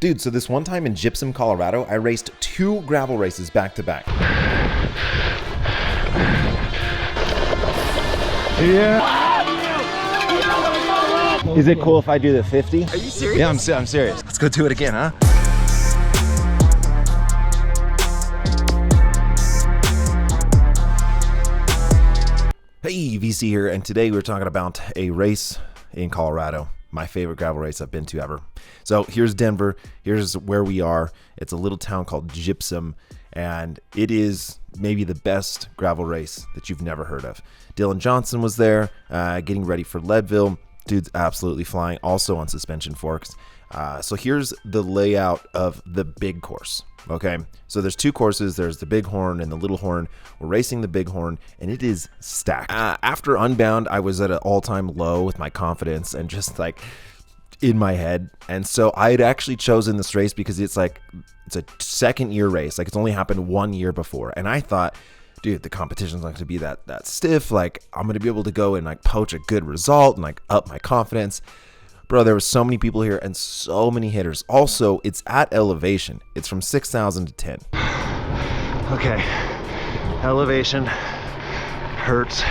Dude, so this one time in Gypsum, Colorado, I raced 2 gravel races back to back. Yeah. Is it cool if I do the 50? Are you serious? Yeah, I'm serious. Let's go do it again, huh? Hey, VC here, and today we're talking about a race in Colorado. My favorite gravel race I've been to ever. So here's Denver. Here's where we are. It's a little town called Gypsum, and it is maybe the best gravel race that you've never heard of. Dylan Johnson was there, getting ready for Leadville. Dude's absolutely flying, also on suspension forks. So here's the layout of the big course. Okay, so there's 2 courses. There's the Big Horn and the Little Horn. We're racing the Big Horn, and it is stacked. After Unbound, I was at an all-time low with my confidence and just like in my head. And so I had actually chosen this race because it's a second-year race. Like, it's only happened 1 year before, and I thought, dude, the competition's not going to be that stiff. Like, I'm going to be able to go and like poach a good result and like up my confidence. Bro, there were so many people here and so many hitters. Also, it's at elevation. It's from 6,000 to 10. Okay, elevation hurts.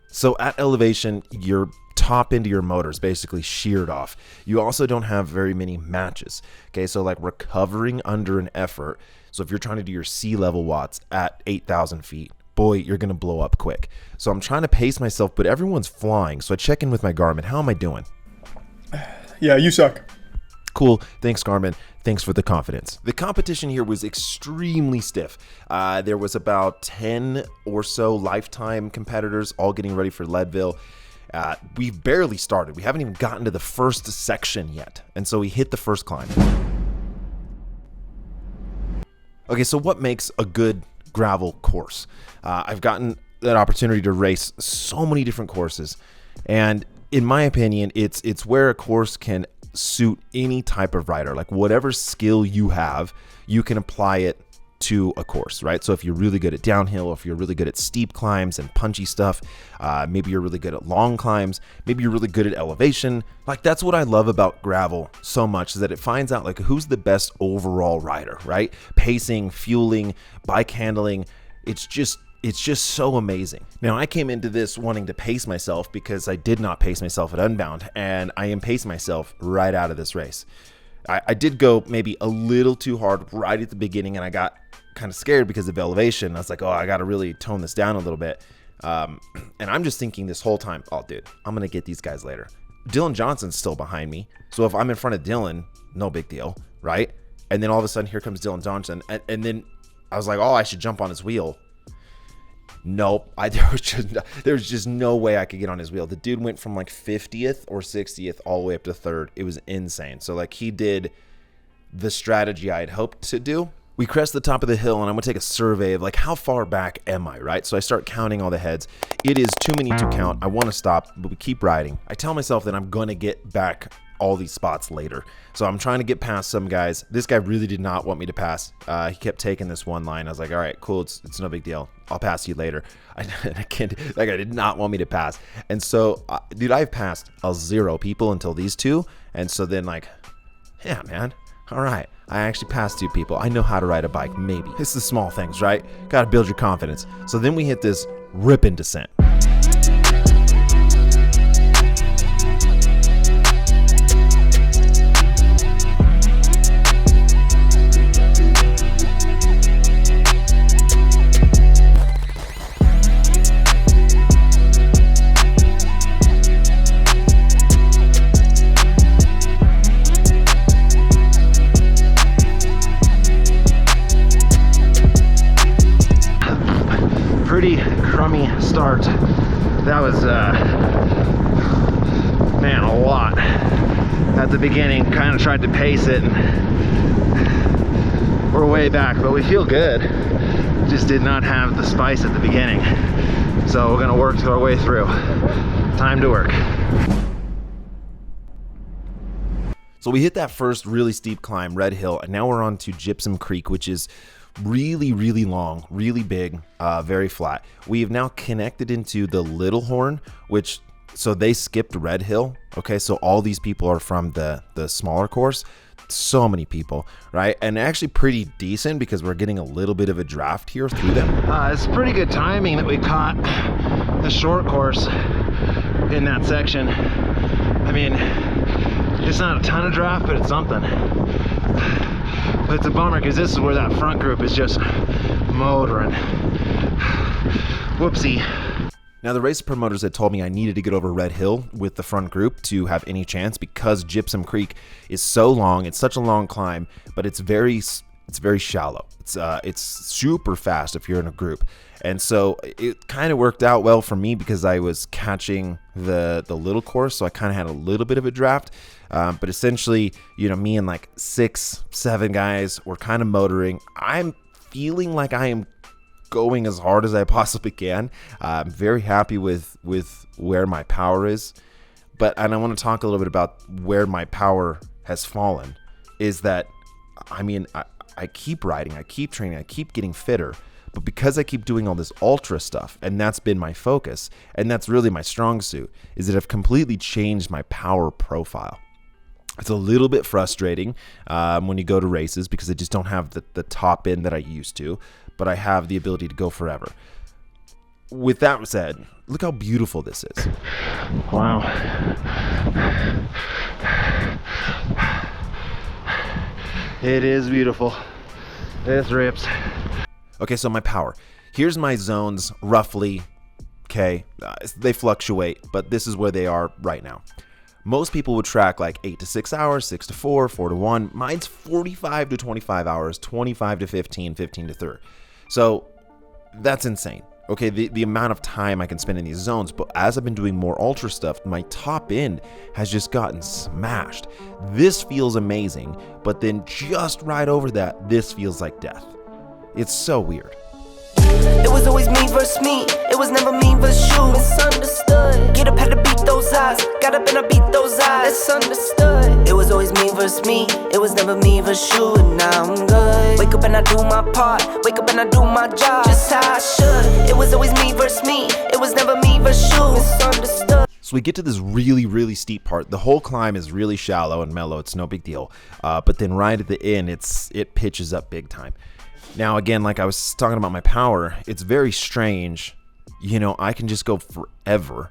So at elevation, your top end of your motor is basically sheared off. You also don't have very many matches. Okay, so like recovering under an effort. So if you're trying to do your sea level watts at 8,000 feet, boy, you're going to blow up quick. So I'm trying to pace myself, but everyone's flying. So I check in with my Garmin. How am I doing? Yeah, you suck. Cool. Thanks, Garmin. Thanks for the confidence. The competition here was extremely stiff. There was about 10 or so lifetime competitors all getting ready for Leadville. We've barely started. We haven't even gotten to the first section yet. And so we hit the first climb. Okay, so what makes a good gravel course? I've gotten that opportunity to race so many different courses, and in my opinion, it's where a course can suit any type of rider. Like, whatever skill you have, you can apply it to a course, right? So if you're really good at downhill, if you're really good at steep climbs and punchy stuff, maybe you're really good at long climbs, maybe you're really good at elevation. Like, that's what I love about gravel so much, is that it finds out like who's the best overall rider, right? Pacing, fueling, bike handling. It's just so amazing. Now, I came into this wanting to pace myself because I did not pace myself at Unbound, and I am pacing myself right out of this race. I did go maybe a little too hard right at the beginning, and I got kind of scared because of elevation. I was like, oh, I got to really tone this down a little bit. And I'm just thinking this whole time, oh, dude, I'm going to get these guys later. Dylan Johnson's still behind me. So if I'm in front of Dylan, no big deal, right? And then all of a sudden, here comes Dylan Johnson. And then I was like, oh, I should jump on his wheel. Nope, there was just no way I could get on his wheel. The dude went from like 50th or 60th all the way up to 3rd. It was insane. So like, he did the strategy I had hoped to do. We crest the top of the hill, and I'm gonna take a survey of like, how far back am I, right? So I start counting all the heads. It is too many to count. I want to stop, but we keep riding. I tell myself that I'm gonna get back all these spots later. So I'm trying to get past some guys. This guy really did not want me to pass. He kept taking this one line. I was like, all right, cool. It's no big deal. I'll pass you later. I can't, like, I did not want me to pass. And so, dude, I've passed 0 people until these 2. And so then, like, yeah, man. All right. I actually passed 2 people. I know how to ride a bike, maybe. It's the small things, right? Got to build your confidence. So then we hit this ripping descent. Pretty crummy start. That was man, a lot at the beginning. Kind of tried to pace it, and we're way back, but we feel good. Just did not have the spice at the beginning, so we're gonna work our way through. Time to work. So we hit that first really steep climb, Red Hill, and now we're on to Gypsum Creek, which is really, really long, really big, very flat. We have now connected into the Little Horn, which So they skipped Red Hill. Okay, so all these people are from the smaller course. So many people, right? And actually pretty decent because we're getting a little bit of a draft here through them. It's pretty good timing that we caught the short course in that section. I mean, it's not a ton of draft, but it's something. But it's a bummer because this is where that front group is just motoring. Whoopsie. Now, the race promoters had told me I needed to get over Red Hill with the front group to have any chance because Gypsum Creek is so long. It's such a long climb, but it's very shallow. It's super fast if you're in a group. And so it kind of worked out well for me because I was catching the little course, so I kind of had a little bit of a draft. But essentially, you know, me and like 6, 7 guys were kind of motoring. I'm feeling like I am going as hard as I possibly can. I'm very happy with where my power is, and I want to talk a little bit about where my power has fallen. Is that, I mean, I keep riding, I keep training, I keep getting fitter, but because I keep doing all this ultra stuff, and that's been my focus, and that's really my strong suit, is that I've completely changed my power profile. It's a little bit frustrating when you go to races because I just don't have the top end that I used to, but I have the ability to go forever. With that said, look how beautiful this is. Wow. It is beautiful. This rips. Okay, so my power. Here's my zones roughly. Okay, they fluctuate, but this is where they are right now. Most people would track like 8 to 6 hours, 6 to 4, 4 to 1. Mine's 45 to 25 hours, 25 to 15, 15 to 30. So that's insane. Okay, the amount of time I can spend in these zones, but as I've been doing more ultra stuff, my top end has just gotten smashed. This feels amazing, but then just right over that, this feels like death. It's so weird. It was always me versus me. It was never me versus you. Misunderstood. Get up, had to beat those eyes. Got up and I beat those eyes. It's understood. It was always me versus me. It was never me versus you. And now I'm good. Wake up and I do my part. Wake up and I do my job. Just how I should. It was always me versus me. It was never me versus you. Misunderstood. So we get to this really, really steep part. The whole climb is really shallow and mellow. It's no big deal. But then right at the end, it pitches up big time. Now, again, like I was talking about my power, it's very strange. You know, I can just go forever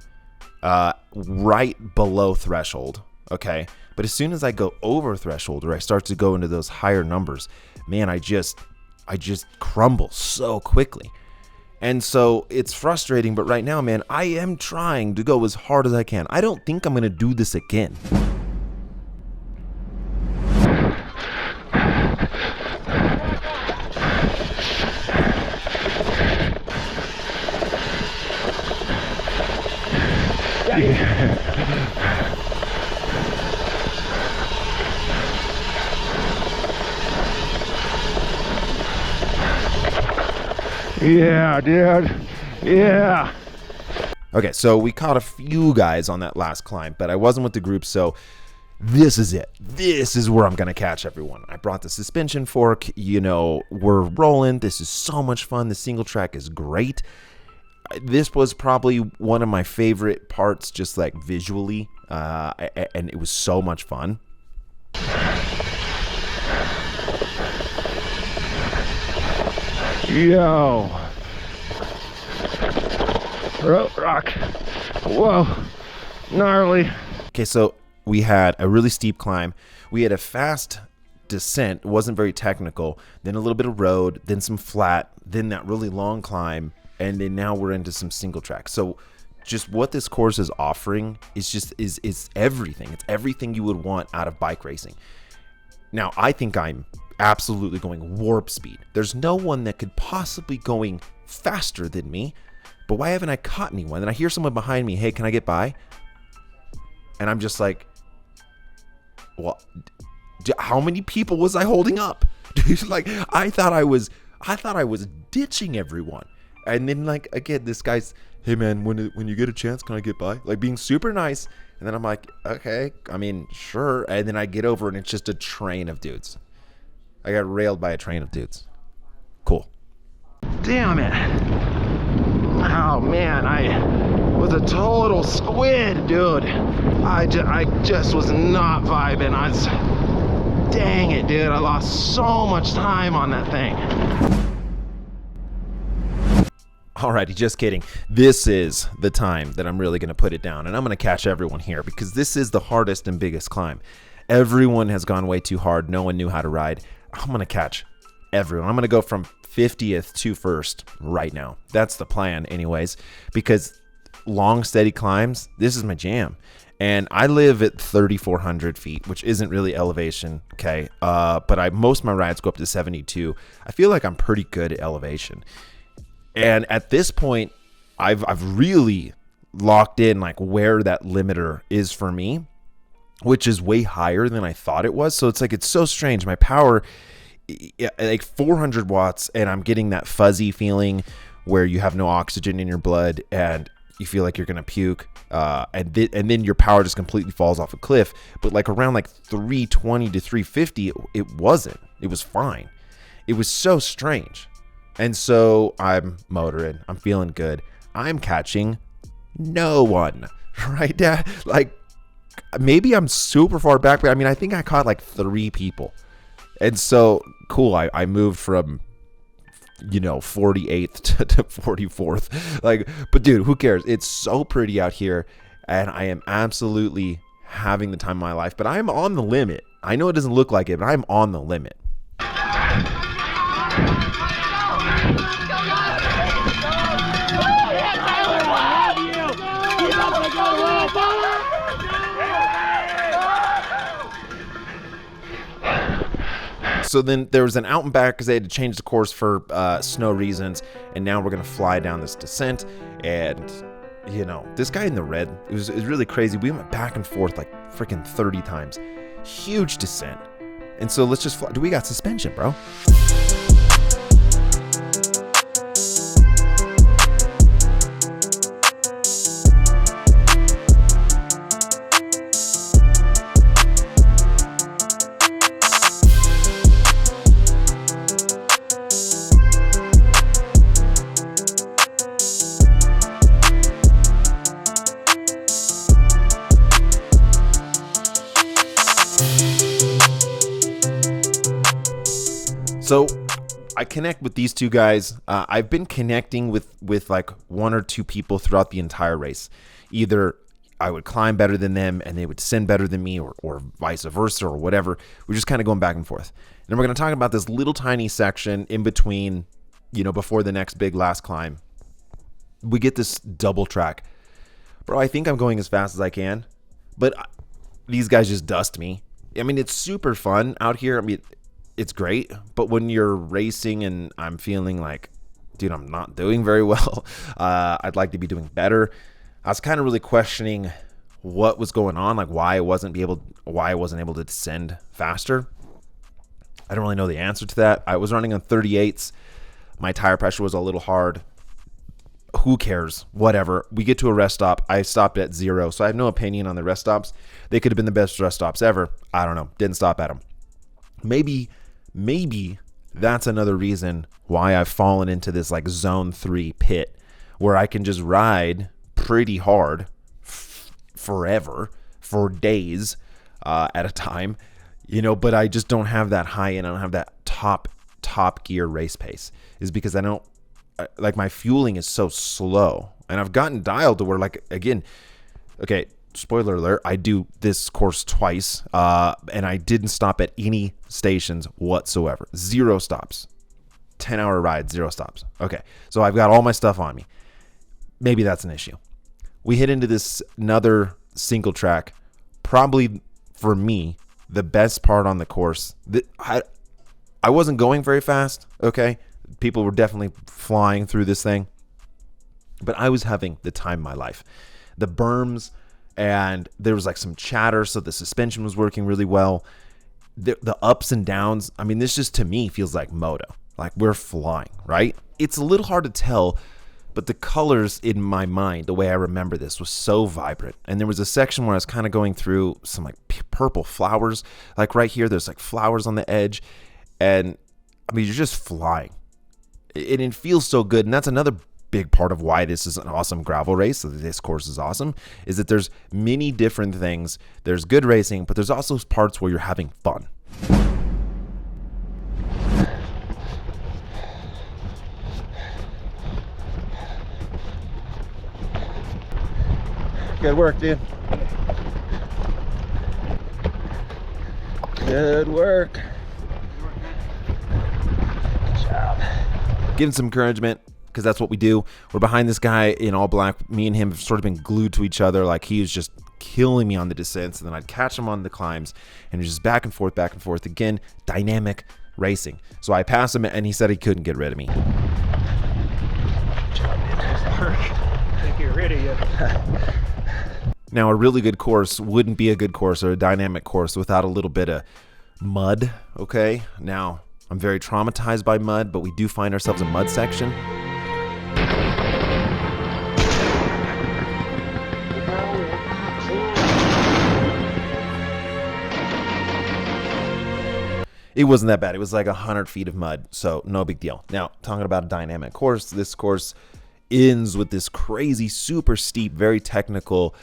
right below threshold, okay? But as soon as I go over threshold or I start to go into those higher numbers, man, I just crumble so quickly. And so it's frustrating, but right now, man, I am trying to go as hard as I can. I don't think I'm going to do this again. Yeah, dude. Yeah. Okay, so we caught a few guys on that last climb, but I wasn't with the group, so this is it. This is where I'm going to catch everyone. I brought the suspension fork. You know, we're rolling. This is so much fun. The single track is great. This was probably one of my favorite parts, just like visually, and it was so much fun. Yo. Rock. Whoa. Gnarly. Okay, so we had a really steep climb. We had a fast descent. It wasn't very technical. Then a little bit of road, then some flat, then that really long climb. And then now we're into some single track. So just what this course is offering is everything. It's everything you would want out of bike racing. Now, I think I'm absolutely going warp speed. There's no one that could possibly going faster than me. But why haven't I caught anyone? And I hear someone behind me, hey, can I get by? And I'm just like, well, how many people was I holding up? Dude, like, I thought I was ditching everyone. And then, like, again, this guy's, hey, man, when you get a chance, can I get by? Like, being super nice. And then I'm like, okay, I mean, sure. And then I get over, and it's just a train of dudes. I got railed by a train of dudes. Cool. Damn it. Oh, man, was a total squid, dude. I just was not vibing. Dang it, dude. I lost so much time on that thing. Alrighty, just kidding. This is the time that I'm really going to put it down, and I'm going to catch everyone here because this is the hardest and biggest climb. Everyone has gone way too hard. No one knew how to ride. I'm going to catch everyone. I'm going to go from 50th to first right now. That's the plan anyways, because long, steady climbs, this is my jam. And I live at 3,400 feet, which isn't really elevation, okay? But most of my rides go up to 72. I feel like I'm pretty good at elevation. And at this point, I've really locked in like where that limiter is for me, which is way higher than I thought it was. So it's so strange. My power, like 400 watts, and I'm getting that fuzzy feeling where you have no oxygen in your blood and you feel like you're gonna puke, and then your power just completely falls off a cliff. But like around like 320 to 350, it wasn't. It was fine. It was so strange. And so I'm motoring. I'm feeling good. I'm catching no one, right, Dad? Like maybe I'm super far back, but I mean, I think I caught like 3 people. And so cool. I moved from 48th to 44th. Like, but dude, who cares? It's so pretty out here, and I am absolutely having the time of my life. But I'm on the limit. I know it doesn't look like it, but I'm on the limit. So then there was an out and back because they had to change the course for snow reasons, and now we're gonna fly down this descent. And this guy in the red, it was really crazy. We went back and forth like freaking 30 times. Huge descent. And so let's just fly. We got suspension, bro. So I connect with these 2 guys. I've been connecting with like 1 or 2 people throughout the entire race. Either I would climb better than them and they would descend better than me, or vice versa, or whatever. We're just kind of going back and forth. And then we're going to talk about this little tiny section in between, before the next big last climb. We get this double track. Bro, I think I'm going as fast as I can, but these guys just dust me. I mean, it's super fun out here. I mean, it's great, but when you're racing and I'm feeling like, dude, I'm not doing very well, I'd like to be doing better. I was kind of really questioning what was going on, like why I wasn't able to descend faster. I don't really know the answer to that. I was running on 38s. My tire pressure was a little hard. Who cares? Whatever. We get to a rest stop. I stopped at 0, so I have no opinion on the rest stops. They could have been the best rest stops ever. I don't know. Didn't stop at them. Maybe that's another reason why I've fallen into this like zone 3 pit where I can just ride pretty hard forever, for days at a time, but I just don't have that high end. I don't have that top gear race pace, is because I don't like, my fueling is so slow, and I've gotten dialed to where, like, again, okay, spoiler alert, I do this course twice, and I didn't stop at any stations whatsoever. 0 stops. 10-hour ride, 0 stops. Okay, so I've got all my stuff on me. Maybe that's an issue. We hit into this another single track, probably for me the best part on the course. I wasn't going very fast, okay? People were definitely flying through this thing, but I was having the time of my life. The berms, and there was like some chatter, so the suspension was working really well. The ups and downs, I mean, this just to me feels like moto. Like we're flying, right? It's a little hard to tell, but the colors in my mind, the way I remember this, was so vibrant. And there was a section where I was kind of going through some like purple flowers. Like right here, there's like flowers on the edge. And I mean, you're just flying. It feels so good. And that's another big part of why this is an awesome gravel race. So this course is awesome, is that there's many different things. There's good racing, but there's also parts where you're having fun. Good work, dude. Good work. Good job. Giving some encouragement, because that's what we do. We're behind this guy in all black. Me and him have sort of been glued to each other. Like, he was just killing me on the descents, and then I'd catch him on the climbs, and it was just back and forth, back and forth. Again, dynamic racing. So I passed him, and he said he couldn't get rid of me. Good job, dude. I think you're ready yet. Now, a really good course wouldn't be a good course or a dynamic course without a little bit of mud, okay? Now, I'm very traumatized by mud, but we do find ourselves a mud section. It wasn't that bad. It was like 100 feet of mud, so no big deal. Now, talking about a dynamic course, this course ends with this crazy, super steep, very technical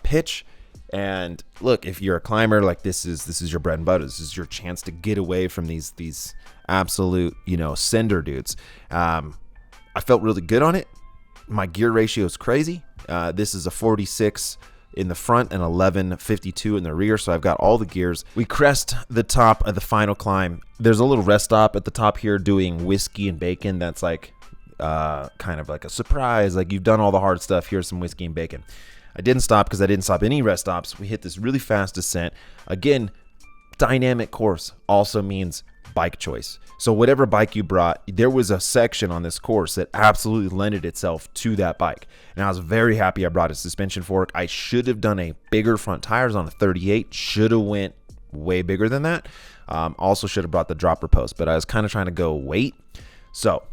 pitch. And look, if you're a climber, like this is your bread and butter. This is your chance to get away from these absolute, cinder dudes. I felt really good on it. My gear ratio is crazy. This is a 46 in the front and 11.52 in the rear, so I've got all the gears. We crest the top of the final climb. There's a little rest stop at the top here doing whiskey and bacon. That's like kind of like a surprise, like you've done all the hard stuff, here's some whiskey and bacon. I didn't stop because I didn't stop any rest stops. We hit this really fast descent. Again, dynamic course also means bike choice. So whatever bike you brought, there was a section on this course that absolutely lended itself to that bike. And I was very happy I brought a suspension fork. I should have done a bigger front tires on a 38. Should have went way bigger than that. Also should have brought the dropper post, but I was kind of trying to go weight. So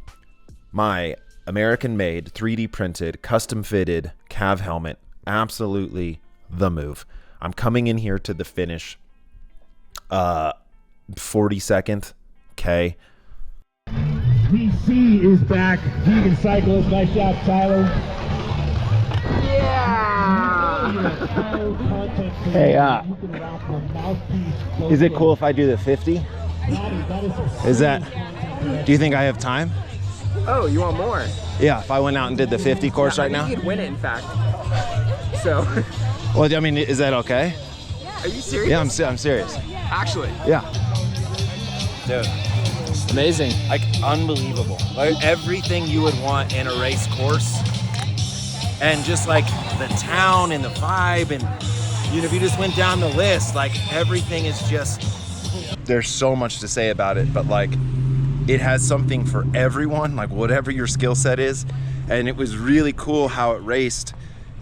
my American-made, 3D printed, custom-fitted Cav helmet, absolutely the move. I'm coming in here to the finish, 42nd, okay. VC is back. Vegan cyclist, nice job, Tyler. Hey, is it cool if I do the 50? Is that, do you think I have time? Oh, you want more? Yeah, if I went out and did the 50 course right now? You'd win it, in fact. So. Well, I mean, is that okay? Are you serious? Yeah, I'm serious. Actually. Yeah. Dude, Amazing. like unbelievable. Like everything you would want in a race course, and just like the town and the vibe, and if you just went down the list, like everything is just. There's so much to say about it, but like it has something for everyone, like whatever your skill set is. And it was really cool how it raced.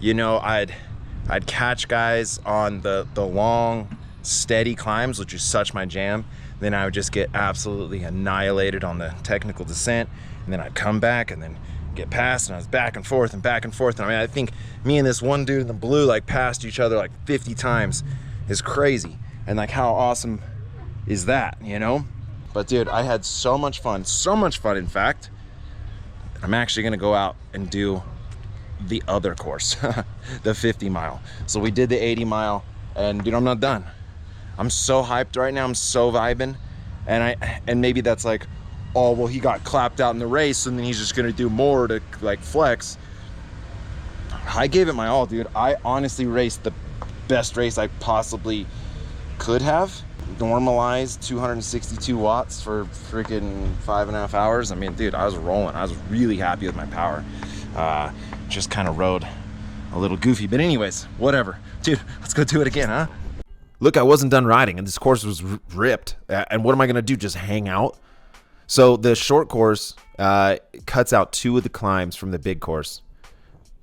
I'd catch guys on the long, steady climbs, which is such my jam. Then I would just get absolutely annihilated on the technical descent. And then I'd come back and then get past, and I was back and forth and back and forth. And I think me and this one dude in the blue like passed each other like 50 times is crazy. And like, how awesome is that, But dude, I had so much fun, in fact. I'm actually gonna go out and do the other course, the 50 mile. So we did the 80 mile, and dude, I'm not done. I'm so hyped right now, I'm so vibing. And maybe that's like, oh, well, he got clapped out in the race and then he's just gonna do more to like flex. I gave it my all, dude. I honestly raced the best race I possibly could have. Normalized 262 watts for freaking 5.5 hours. I mean, dude, I was rolling. I was really happy with my power. Just kind of rode a little goofy, but anyways, whatever. Dude, let's go do it again, huh? Look, I wasn't done riding and this course was ripped. And what am I gonna do, just hang out? So the short course cuts out 2 of the climbs from the big course.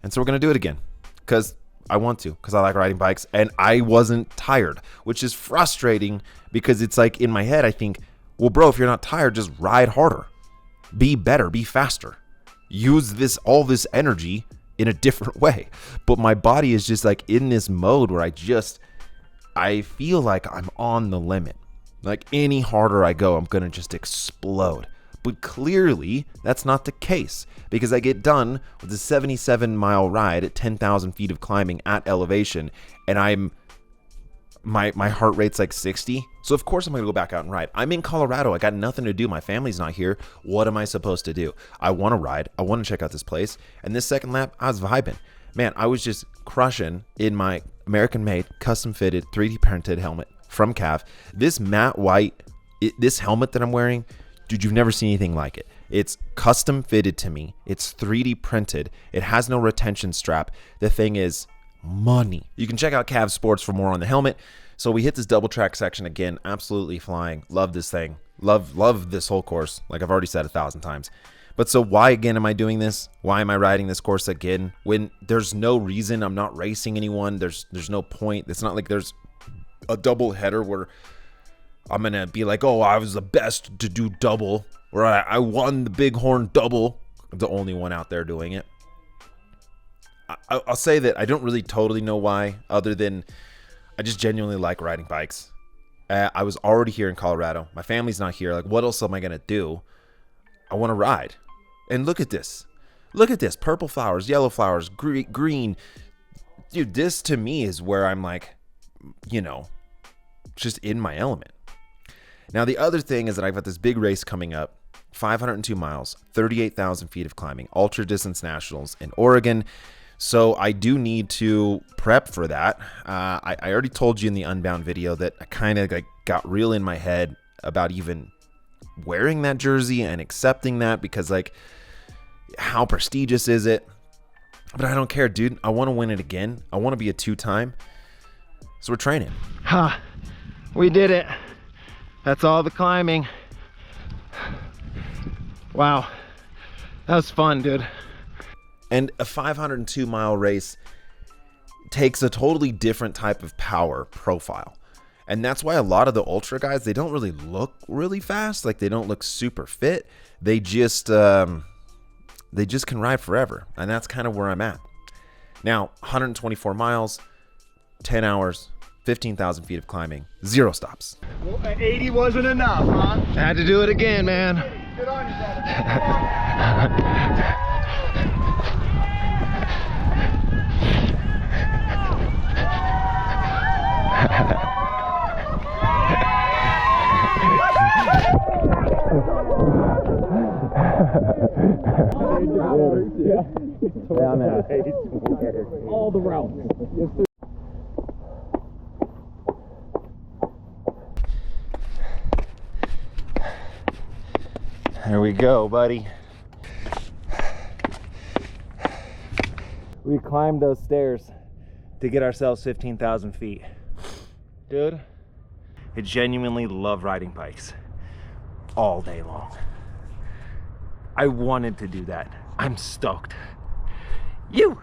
And so we're gonna do it again, because I want to, because I like riding bikes, and I wasn't tired, which is frustrating because it's like in my head I think, well, bro, if you're not tired, just ride harder, be better, be faster, use all this energy in a different way. But my body is just like in this mode where I feel like I'm on the limit. Like any harder I go, I'm gonna just explode. But clearly, that's not the case, because I get done with a 77-mile ride at 10,000 feet of climbing at elevation, and my heart rate's like 60. So of course I'm gonna go back out and ride. I'm in Colorado. I got nothing to do. My family's not here. What am I supposed to do? I want to ride. I want to check out this place. And this second lap, I was vibing. Man, I was just crushing in my American-made, custom-fitted, 3D printed helmet from Cav. This matte white, this helmet that I'm wearing, dude, you've never seen anything like it. It's custom fitted to me. It's 3D printed. It has no retention strap. The thing is money. You can check out Cav Sports for more on the helmet. So we hit this double track section again. Absolutely flying. Love this thing. Love this whole course. Like I've already said 1,000 times. But so why again am I doing this? Why am I riding this course again when there's no reason? I'm not racing anyone. There's no point. It's not like there's a double header where I'm going to be like, oh, I was the best to do double, or I won the Bighorn double. I'm the only one out there doing it. I'll say that I don't really totally know why, other than I just genuinely like riding bikes. I was already here in Colorado. My family's not here. Like, what else am I going to do? I want to ride. And look at this. Look at this. Purple flowers, yellow flowers, green. Dude, this to me is where I'm like, you know, just in my element. Now, the other thing is that I've got this big race coming up, 502 miles, 38,000 feet of climbing, ultra distance nationals in Oregon. So I do need to prep for that. I already told you in the Unbound video that I kind of like got real in my head about even wearing that jersey and accepting that, because like, how prestigious is it? But I don't care, dude. I want to win it again. I want to be a 2-time. So we're training. Ha! We did it. That's all the climbing. Wow. That was fun, dude. And a 502-mile race takes a totally different type of power profile. And that's why a lot of the ultra guys, they don't really look really fast. Like, they don't look super fit. They just can ride forever. And that's kind of where I'm at. Now, 124 miles, 10 hours, 15,000 feet of climbing, 0 stops. Well, 80 wasn't enough, huh? I had to do it again, man. Good on you, brother. Yeah, man. All the routes. Yes, sir. There we go, buddy. We climbed those stairs to get ourselves 15,000 feet. Dude, I genuinely love riding bikes all day long. I wanted to do that. I'm stoked. You!